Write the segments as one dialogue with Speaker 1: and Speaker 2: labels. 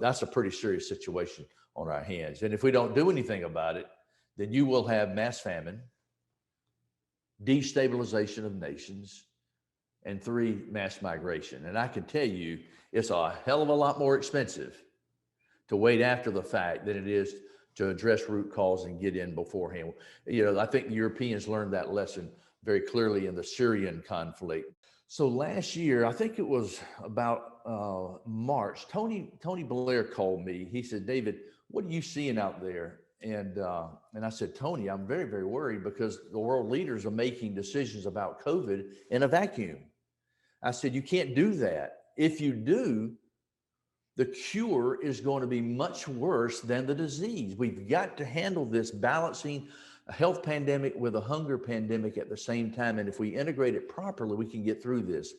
Speaker 1: that's a pretty serious situation on our hands. And if we don't do anything about it, then you will have mass famine, destabilization of nations, and 3, mass migration. And I can tell you, it's a hell of a lot more expensive to wait after the fact than it is to address root cause and get in beforehand. I think the Europeans learned that lesson very clearly in the Syrian conflict. So last year, I think it was about March, Tony Blair called me. He said, David, what are you seeing out there? And I said, Tony, I'm very, very worried because the world leaders are making decisions about COVID in a vacuum. I said, you can't do that. If you do, the cure is going to be much worse than the disease. We've got to handle this, balancing a health pandemic with a hunger pandemic at the same time. And if we integrate it properly, we can get through this.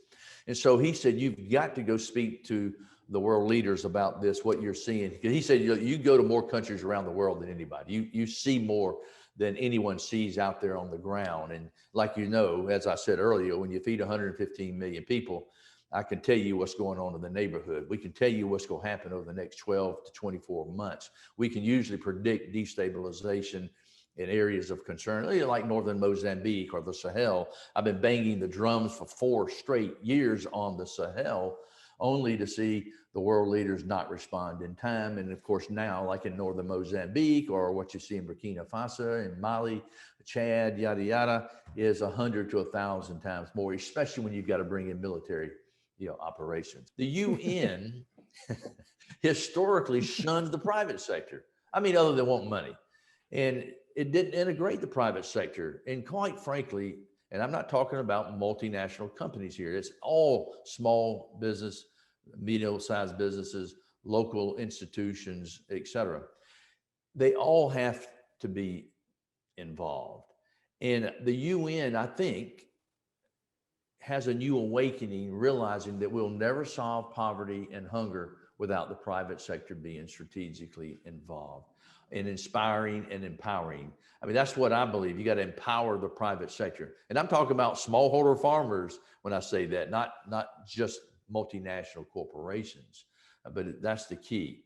Speaker 1: And so he said, you've got to go speak to the world leaders about this, what you're seeing. He said, you go to more countries around the world than anybody. You see more than anyone sees out there on the ground. And like, as I said earlier, when you feed 115 million people, I can tell you what's going on in the neighborhood. We can tell you what's going to happen over the next 12 to 24 months. We can usually predict destabilization in areas of concern, like northern Mozambique or the Sahel. I've been banging the drums for 4 straight years on the Sahel, only to see the world leaders not respond in time. And of course, now, like in northern Mozambique, or what you see in Burkina Faso and Mali, Chad, yada, yada, is 100 to 1,000 times more, especially when you've got to bring in military operations. The UN historically shunned the private sector. I mean, other than wanting money. And it didn't integrate the private sector. And quite frankly, and I'm not talking about multinational companies here, it's all small business, medium-sized businesses, local institutions, et cetera. They all have to be involved. And the UN, I think, has a new awakening, realizing that we'll never solve poverty and hunger without the private sector being strategically involved and inspiring and empowering. I mean, that's what I believe. You got to empower the private sector. And I'm talking about smallholder farmers when I say that, not just multinational corporations, but that's the key.